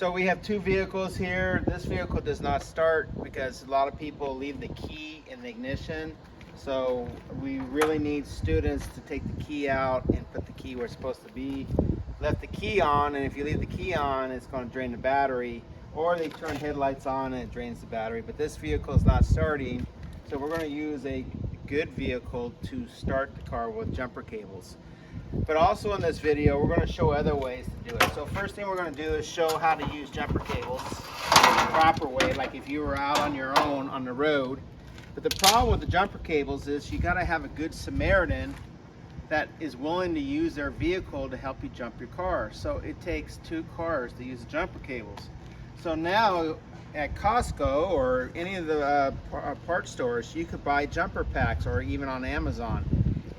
So we have two vehicles here. This vehicle does not start because a lot of people leave the key in the ignition. So we really need students to take the key out and put the key where it's supposed to be. Left the key on, and if you leave the key on, it's going to drain the battery. Or they turn headlights on and it drains the battery. But this vehicle is not starting, so we're going to use a good vehicle to start the car with jumper cables. But also in this video, we're going to show other ways to do it. So first thing we're going to do is show how to use jumper cables in the proper way, like if you were out on your own on the road. But the problem with the jumper cables is you got to have a good Samaritan that is willing to use their vehicle to help you jump your car. So it takes two cars to use the jumper cables. So now at Costco or any of the parts stores, you could buy jumper packs, or even on Amazon.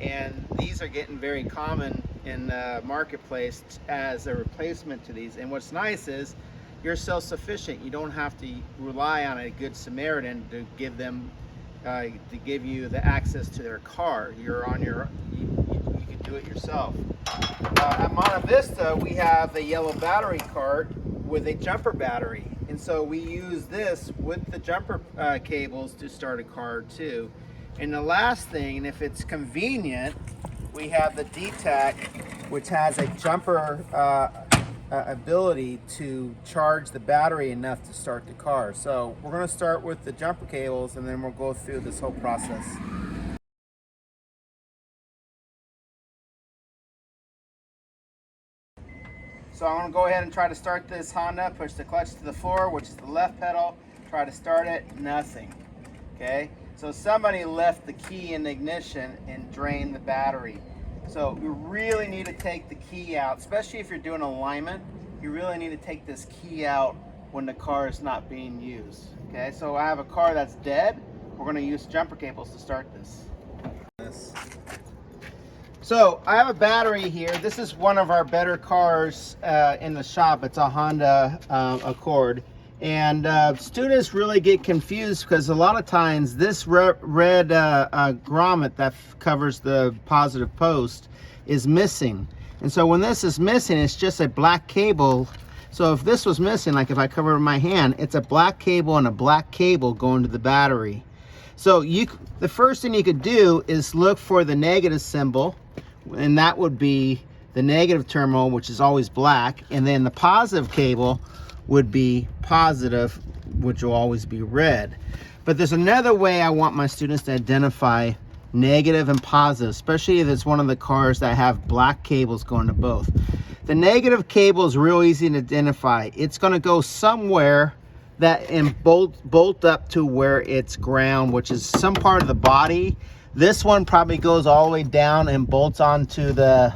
And these are getting very common in the marketplace as a replacement to these. And what's nice is you're self-sufficient. You don't have to rely on a good Samaritan to give them to give you the access to their car. You're on your you can do it yourself. At Monte Vista, we have a yellow battery cart with a jumper battery, and so we use this with the jumper cables to start a car too. And the last thing, and if it's convenient, we have the DTAC, which has a jumper ability to charge the battery enough to start the car. So we're going to start with the jumper cables, and then we'll go through this whole process. So I'm going to go ahead and try to start this Honda. Push the clutch to the floor, which is the left pedal. Try to start it, nothing. Okay, so somebody left the key in the ignition and drained the battery. So you really need to take the key out, especially if you're doing alignment. You really need to take this key out when the car is not being used. Okay, so I have a car that's dead. We're going to use jumper cables to start this. So I have a battery here. This is one of our better cars in the shop. It's a Honda Accord. And students really get confused because a lot of times this red grommet that covers the positive post is missing. And so when this is missing, it's just a black cable. So if this was missing, like if I cover my hand, it's a black cable and a black cable going to the battery. So the first thing you could do is look for the negative symbol, and that would be the negative terminal, which is always black, and then the positive cable would be positive, which will always be red. But there's another way I want my students to identify negative and positive, especially if it's one of the cars that have black cables going to both. The negative cable is real easy to identify. It's going to go somewhere that and bolt up to where it's ground, which is some part of the body. This one probably goes all the way down and bolts onto the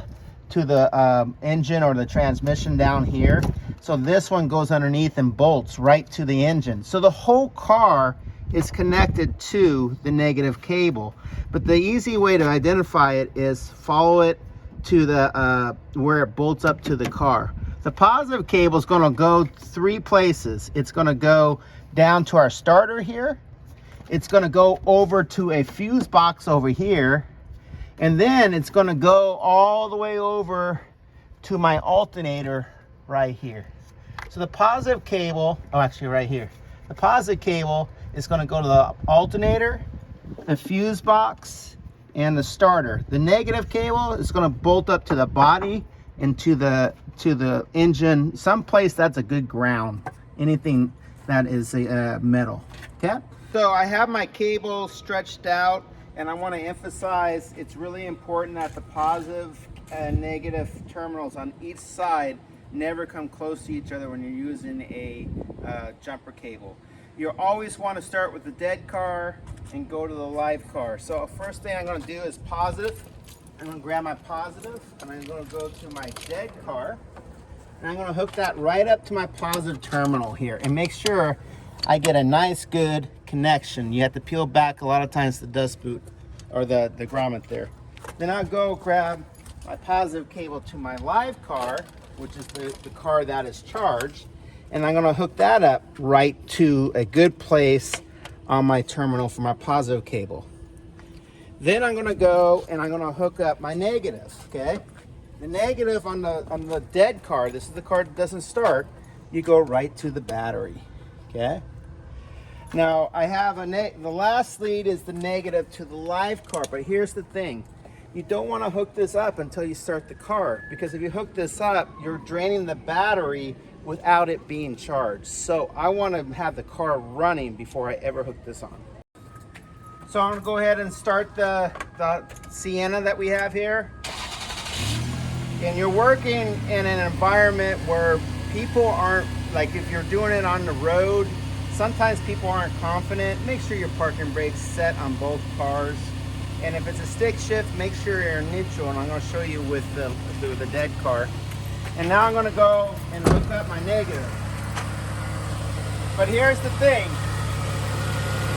engine or the transmission down here. So this one goes underneath and bolts right to the engine. So the whole car is connected to the negative cable. But the easy way to identify it is follow it to the where it bolts up to the car. The positive cable is going to go three places. It's going to go down to our starter here. It's going to go over to a fuse box over here. And then it's going to go all the way over to my alternator right here. So the positive cable, oh, actually right here. The positive cable is going to go to the alternator, the fuse box, and the starter. The negative cable is going to bolt up to the body and to the engine, someplace that's a good ground, anything that is a metal. Okay, so I have my cable stretched out, and I want to emphasize it's really important that the positive and negative terminals on each side never come close to each other when you're using a jumper cable. You always want to start with the dead car and go to the live car. So first thing I'm going to do is positive. I'm going to grab my positive and I'm going to go to my dead car, and I'm going to hook that right up to my positive terminal here and make sure I get a nice good connection. You have to peel back a lot of times the dust boot or the grommet there. Then I'll go grab my positive cable to my live car, which is the car that is charged, and I'm going to hook that up right to a good place on my terminal for my positive cable. Then I'm going to go and I'm going to hook up my negative. Okay, the negative on the dead car, this is the car that doesn't start, you go right to the battery, okay? Now, I have the last lead is the negative to the live car, but here's the thing. You don't want to hook this up until you start the car, because if you hook this up, you're draining the battery without it being charged. So I want to have the car running before I ever hook this on. So I'm going to go ahead and start the Sienna that we have here. And you're working in an environment where people aren't, like if you're doing it on the road, sometimes people aren't confident. Make sure your parking brake's set on both cars. And if it's a stick shift, make sure you're in neutral. And I'm going to show you with the dead car. And now I'm going to go and hook up my negative. But here's the thing.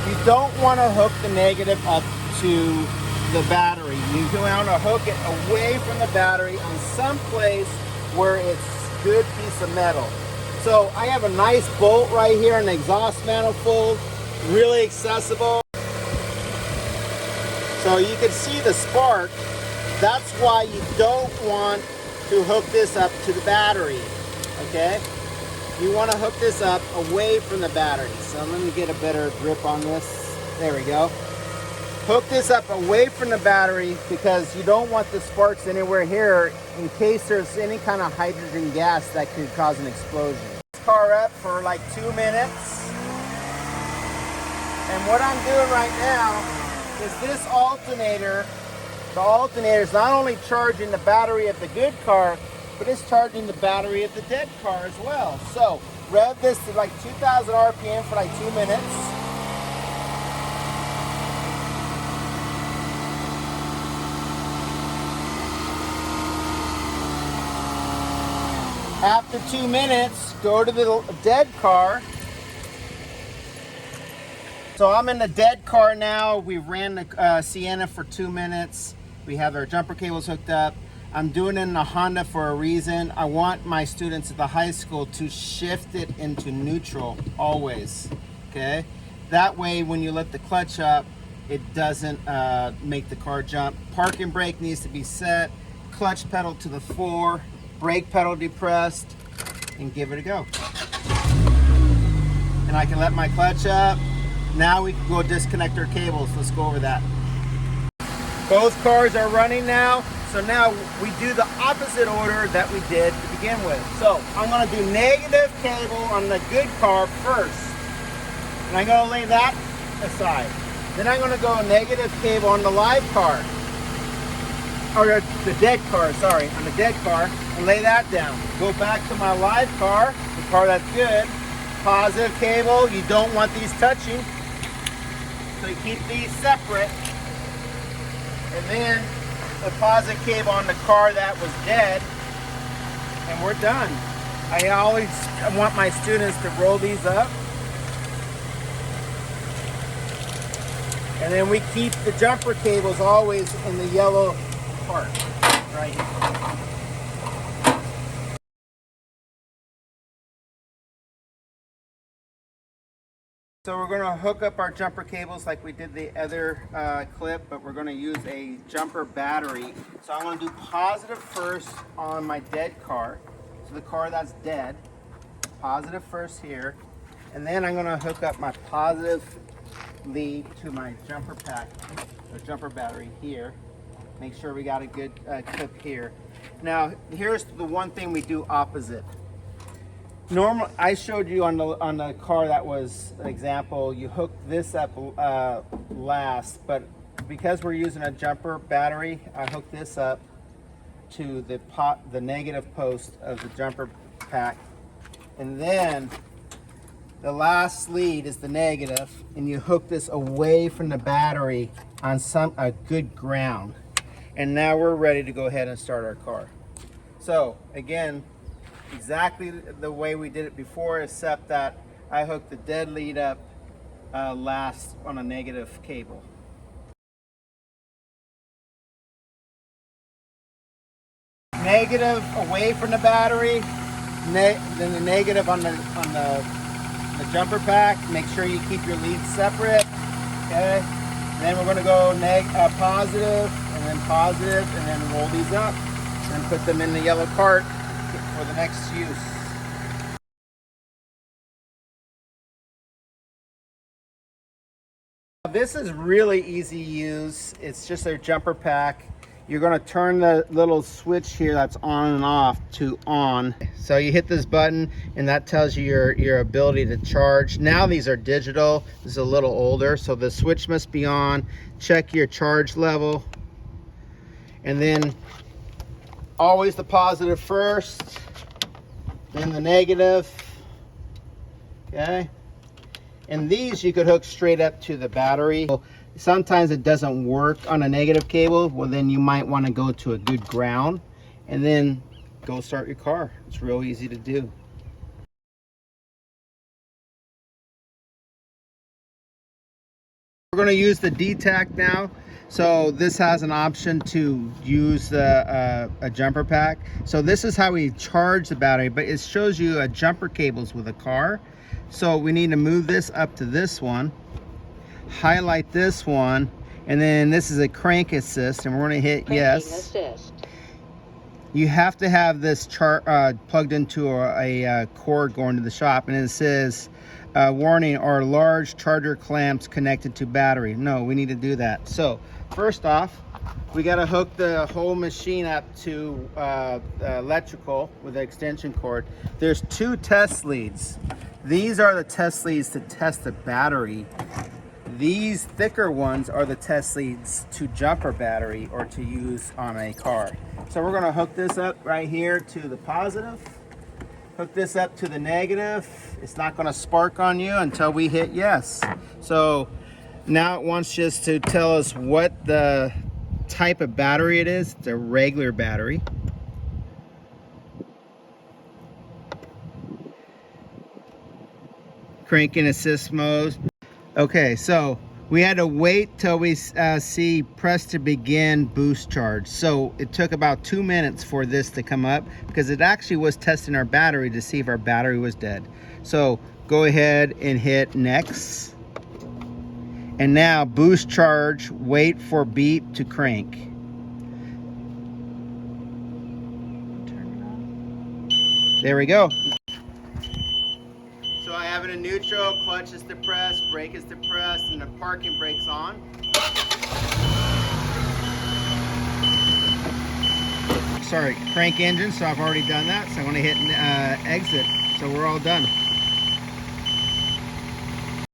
You don't want to hook the negative up to the battery. You want to hook it away from the battery on some place where it's a good piece of metal. So I have a nice bolt right here, an exhaust manifold, really accessible. So you can see the spark. That's why you don't want to hook this up to the battery, okay? You want to hook this up away from the battery. So let me get a better grip on this. There we go. Hook this up away from the battery because you don't want the sparks anywhere here in case there's any kind of hydrogen gas that could cause an explosion. This car up for like 2 minutes. And what I'm doing right now is this alternator, the alternator is not only charging the battery of the good car, but it's charging the battery of the dead car as well. So rev this to like 2,000 RPM for like 2 minutes. After 2 minutes, go to the dead car. So I'm in the dead car now. We ran the Sienna for 2 minutes. We have our jumper cables hooked up. I'm doing it in a Honda for a reason. I want my students at the high school to shift it into neutral always, okay? That way when you let the clutch up, it doesn't make the car jump. Parking brake needs to be set, clutch pedal to the floor, brake pedal depressed, and give it a go. And I can let my clutch up. Now we can go disconnect our cables. Let's go over that. Both cars are running now. So now we do the opposite order that we did to begin with. So I'm gonna do negative cable on the good car first. And I'm gonna lay that aside. Then I'm gonna go negative cable on the live car. Or the dead car, sorry, on the dead car, and lay that down. Go back to my live car, the car that's good. Positive cable, you don't want these touching. So you keep these separate. And then the positive cable on the car that was dead, and we're done. I always want my students to roll these up. And then we keep the jumper cables always in the yellow part, right here. So we're going to hook up our jumper cables like we did the other clip, but we're going to use a jumper battery. So I'm going to do positive first on my dead car. So the car that's dead, positive first here. And then I'm going to hook up my positive lead to my jumper pack, or jumper battery here. Make sure we got a good clip here. Now, here's the one thing we do opposite. Normal, I showed you on the car that was an example, you hook this up last, but because we're using a jumper battery, I hook this up to the negative post of the jumper pack. And then the last lead is the negative, and you hook this away from the battery on a good ground. And now we're ready to go ahead and start our car. So again, exactly the way we did it before, except that I hooked the dead lead up last on a negative cable. Negative away from the battery, then the negative on the jumper pack. Make sure you keep your leads separate. Okay. Then we're going to go positive, and then roll these up and put them in the yellow cart for the next use. This is really easy to use. It's just a jumper pack. You're going to turn the little switch here that's on and off to on. So you hit this button and that tells you your ability to charge. Now these are digital. This is a little older, so the switch must be on. Check your charge level. And then always the positive first, then the negative. Okay. And these you could hook straight up to the battery. Sometimes it doesn't work on a negative cable. Well, then you might want to go to a good ground and then go start your car. It's real easy to do. We're going to use the DTAC now. So this has an option to use a jumper pack. So this is how we charge the battery, but it shows you a jumper cables with a car. So we need to move this up to this one, highlight this one, and then this is a crank assist, and we're going to hit yes. You have to have this plugged into a cord going to the shop, and it says warning, are large charger clamps connected to battery? No, we need to do that. So first off, we got to hook the whole machine up to electrical with the extension cord. There's 2 test leads. These are the test leads to test the battery. These thicker ones are the test leads to jumper battery or to use on a car. So we're going to hook this up right here to the positive. Hook this up to the negative. It's not going to spark on you until we hit yes. So now it wants just to tell us what the type of battery it is. It's a regular battery. Crank in assist mode. Okay, so we had to wait till we see press to begin boost charge. So it took about 2 minutes for this to come up because it actually was testing our battery to see if our battery was dead. So go ahead and hit next. And now boost charge, wait for beep to crank. There we go. So I have it in neutral, clutch is depressed, brake is depressed, and the parking brake's on. Sorry, crank engine, so I've already done that. So I'm gonna hit exit. So we're all done.